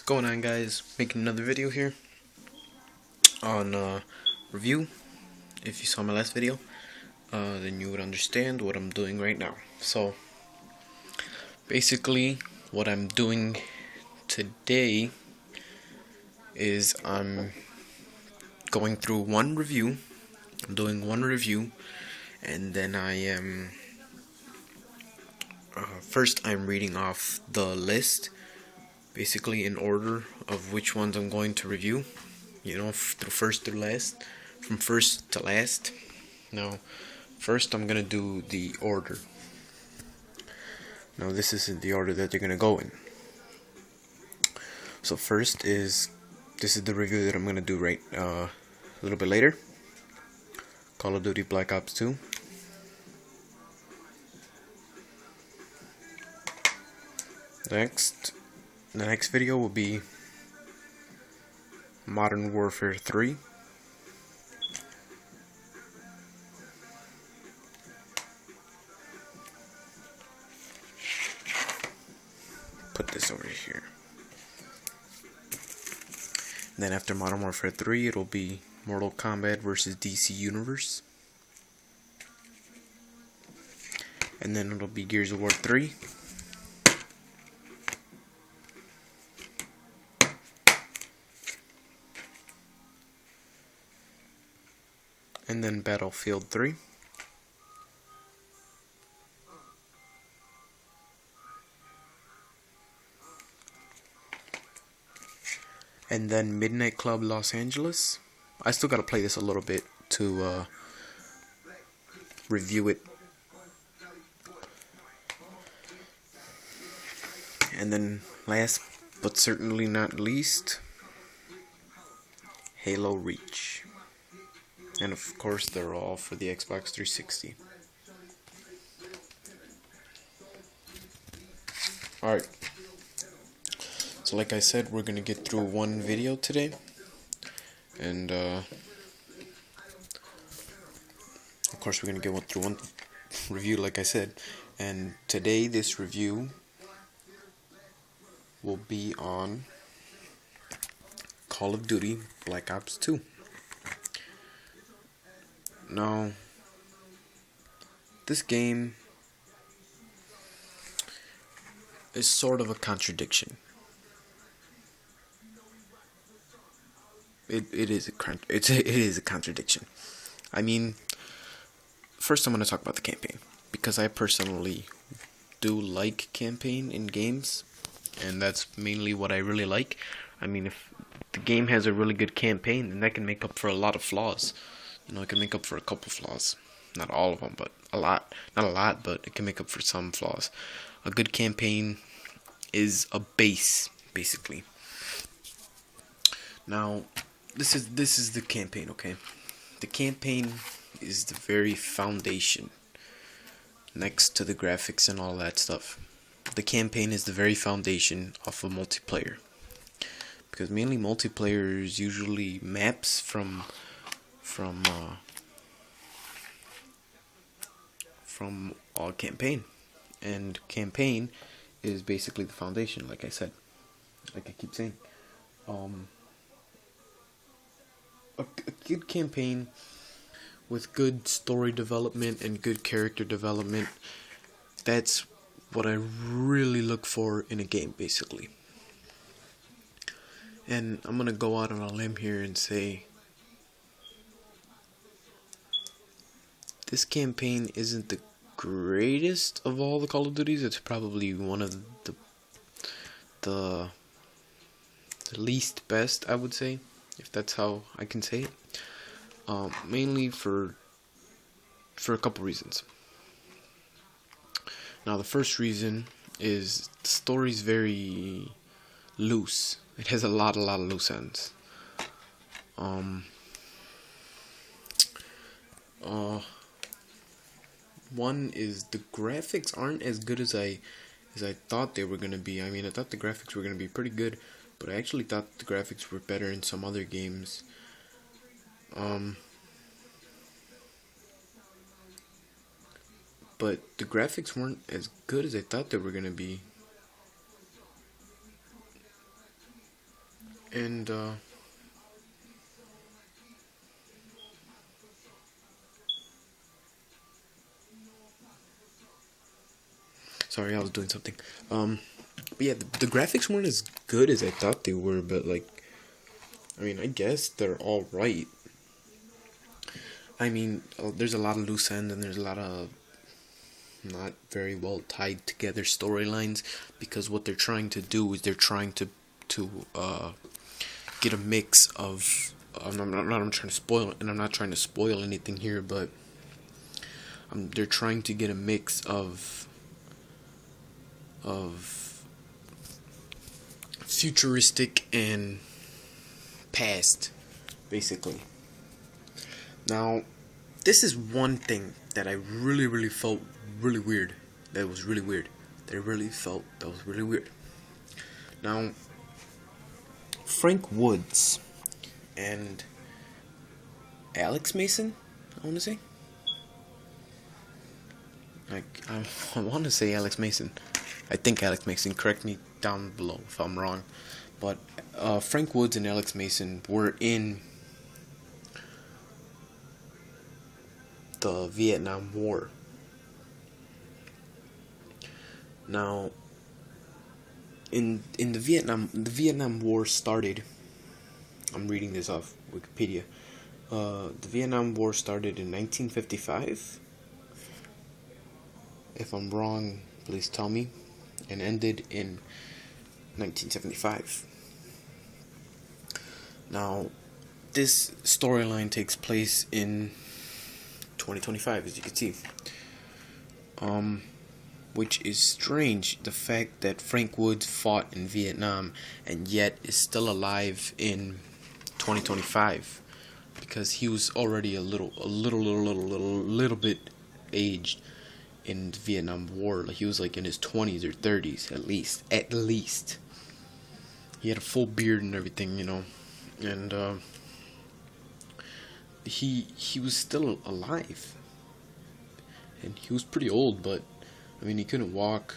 Going on, guys? Making another video here on review. If you saw my last video, then you would understand what I'm doing right now. So basically what I'm doing today is I'm going through one review. I'm doing one review, and then I am first I'm reading off the list, basically in order of which ones I'm going to review. From first to last. Now, first I'm gonna do the order. Now, this isn't the order that you're gonna go in. So this is the review that I'm gonna do right a little bit later. Call of Duty Black Ops 2. The next video will be Modern Warfare 3. Put this over here. Then after Modern Warfare 3, it'll be Mortal Kombat vs. DC Universe. And then it'll be Gears of War 3. And then Battlefield 3. And then Midnight Club Los Angeles. I still gotta play this a little bit to review it. And then last but certainly not least, Halo Reach. And of course, they're all for the Xbox 360. Alright. So like I said, we're going to get through one video today. And of course, we're going to get through one review, like I said. And today, this review will be on Call of Duty Black Ops 2. Now, this game is sort of a contradiction. It is a contradiction. I mean, first I'm going to talk about the campaign, because I personally do like campaign in games, and that's mainly what I really like. I mean, if the game has a really good campaign, then that can make up for a lot of flaws. It can make up for a couple flaws. Not all of them, but a lot. Not a lot, but it can make up for some flaws. A good campaign is a base, basically. Now, this is the campaign, okay? The campaign is the very foundation, next to the graphics and all that stuff. The campaign is the very foundation of a multiplayer, because mainly multiplayer is usually maps from campaign, and campaign is basically the foundation, like I said, like I keep saying. A good campaign with good story development and good character development, that's what I really look for in a game, basically. And I'm gonna go out on a limb here and say this campaign isn't the greatest of all the Call of Duties. It's probably one of the least best, I would say, if that's how I can say it. Mainly for a couple reasons. Now, the first reason is the story's very loose. It has a lot of loose ends. One is the graphics aren't as good as I thought they were gonna be. I mean, I thought the graphics were gonna be pretty good, but I actually thought the graphics were better in some other games. But the graphics weren't as good as I thought they were gonna be. And sorry, I was doing something. But yeah, the graphics weren't as good as I thought they were, but like, I mean, I guess they're all right. I mean, there's a lot of loose ends and there's a lot of not very well tied together storylines, because what they're trying to do is they're trying to get a mix of. I'm trying to spoil it, and I'm not trying to spoil anything here, but they're trying to get a mix of futuristic and past, basically. Now, this is one thing that I really felt really weird. That was really weird. That I really felt that was really weird. Now, Frank Woods and Alex Mason, I want to say. I want to say Alex Mason. I think Alex Mason. Correct me down below if I'm wrong. But Frank Woods and Alex Mason were in the Vietnam War. Now, in the Vietnam War started. I'm reading this off Wikipedia. The Vietnam War started in 1955. If I'm wrong, please tell me. And ended in 1975. Now, this storyline takes place in 2025, as you can see. Which is strange, the fact that Frank Woods fought in Vietnam and yet is still alive in 2025, because he was already a little bit aged in the Vietnam War. Like, he was like in his 20s or 30s at least. He had a full beard and everything, and he was still alive, and he was pretty old, but I mean, he couldn't walk,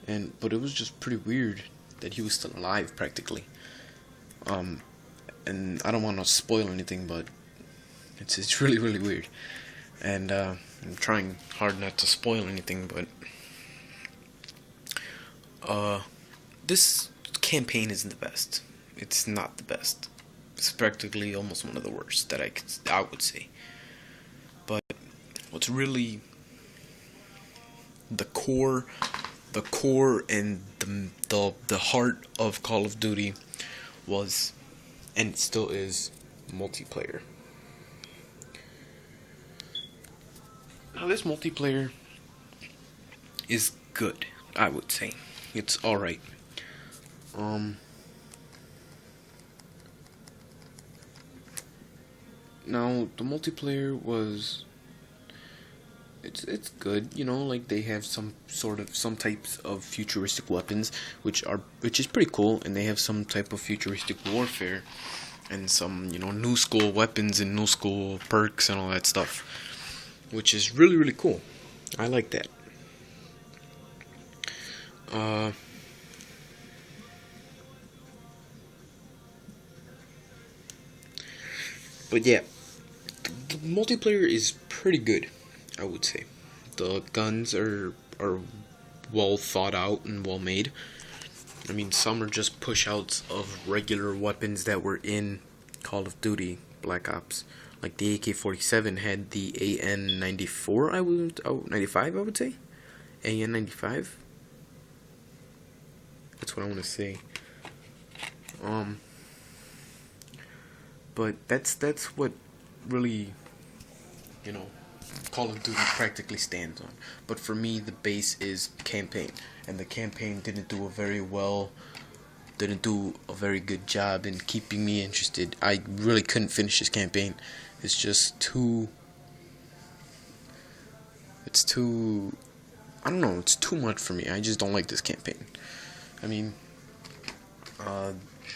but it was just pretty weird that he was still alive, practically. And I don't want to spoil anything, but it's really weird, and I'm trying hard not to spoil anything, but this campaign isn't the best. It's not the best. It's practically almost one of the worst that I would say. But what's really the core and the heart of Call of Duty was, and still is, multiplayer. Now, this multiplayer is good, I would say. It's alright. Now, the multiplayer was, it's good, like they have some types of futuristic weapons which is pretty cool, and they have some type of futuristic warfare and some, new school weapons and new school perks and all that stuff, which is really cool. I like that. But yeah, the multiplayer is pretty good, I would say. The guns are well thought out and well made. I mean, some are just push outs of regular weapons that were in Call of Duty Black Ops. Like the AK-47 had the AN-94, 95, I would say. AN-95. That's what I want to say. But that's what really, Call of Duty practically stands on. But for me, the base is campaign, and the campaign didn't do a very good job in keeping me interested. I really couldn't finish this campaign. It's just too. It's too. I don't know. It's too much for me. I just don't like this campaign. I mean,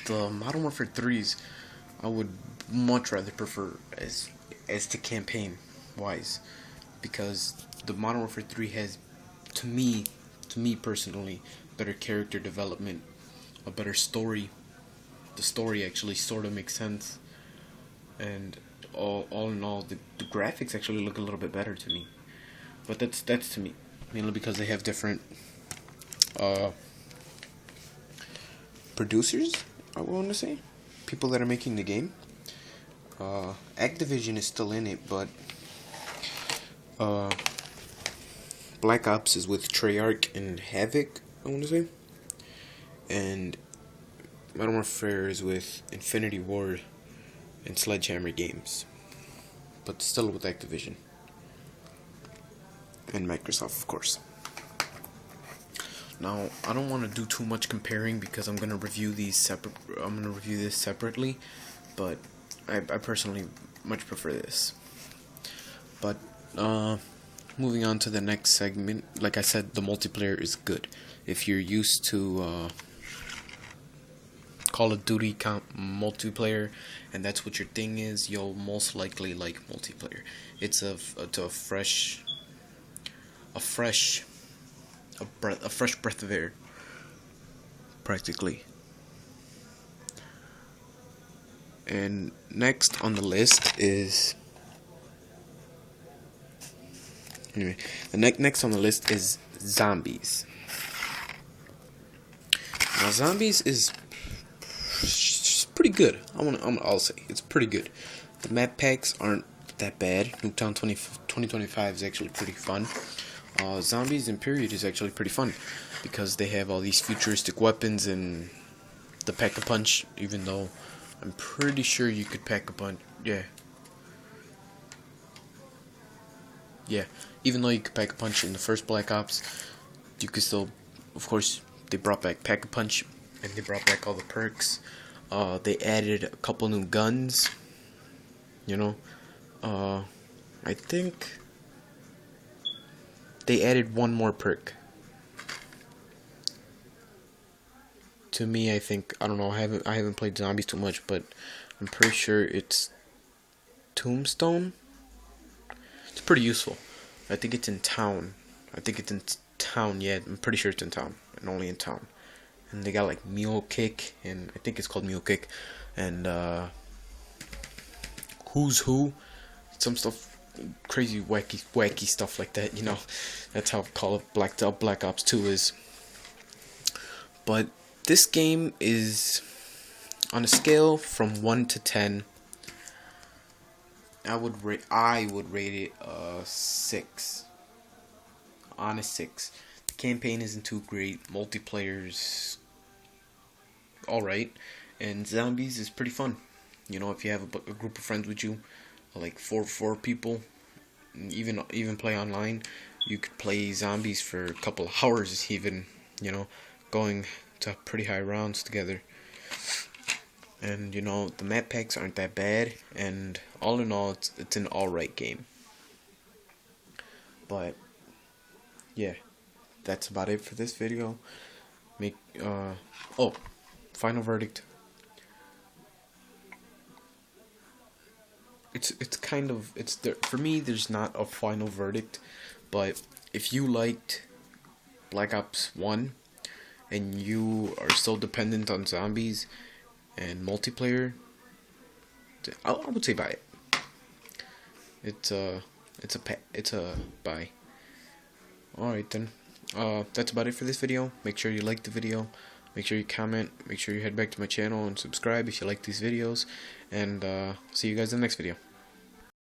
the Modern Warfare 3s, I would much rather prefer as to campaign wise, because the Modern Warfare 3 has, to me personally, better character development, a better story. The story actually sort of makes sense, and all in all, the graphics actually look a little bit better to me. But that's to me, mainly because they have different producers, I want to say, people that are making the game. Activision is still in it, but Black Ops is with Treyarch and Havoc, I want to say, and Modern Warfare is with Infinity Ward and Sledgehammer Games, but still with Activision and Microsoft, of course. Now, I don't want to do too much comparing because I'm gonna review these separate. I'm gonna review this separately, but I personally much prefer this. But moving on to the next segment, like I said, the multiplayer is good. If you're used to Call of Duty multiplayer, and that's what your thing is, you'll most likely like multiplayer. It's a fresh breath of air, practically. And next on the list is next on the list is Zombies. Now, Zombies is pretty good. I'll say it's pretty good. The map packs aren't that bad. Nuketown 2025 is actually pretty fun. Zombies in period is actually pretty fun because they have all these futuristic weapons and the pack-a-punch, even though I'm pretty sure you could pack a punch. Yeah, even though you could pack a punch in the first Black Ops, you could still, of course, they brought back pack a punch and they brought back all the perks. They added a couple new guns. I think they added one more perk. To me, I don't know. I haven't played Zombies too much, but I'm pretty sure it's Tombstone. It's pretty useful. I think it's in town. Yeah, I'm pretty sure it's in town, and only in town. And they got like Mule Kick, and I think it's called Mule Kick, and Who's Who, some stuff, crazy wacky stuff like that. That's how Call of Black Ops 2 is. But this game is on a scale from 1 to 10. I would rate it a 6. On a 6. The campaign isn't too great. Multiplayer's alright, and Zombies is pretty fun. If you have a group of friends with you, like four people, even play online, you could play Zombies for a couple of hours, even, going to pretty high rounds together. And the map packs aren't that bad, and all in all, it's an alright game. But yeah, that's about it for this video. Final verdict. For me, there's not a final verdict, but if you liked Black Ops 1 and you are still dependent on Zombies and multiplayer, I would say buy it. It's a buy. Alright then. That's about it for this video. Make sure you like the video. Make sure you comment. Make sure you head back to my channel and subscribe if you like these videos. And see you guys in the next video.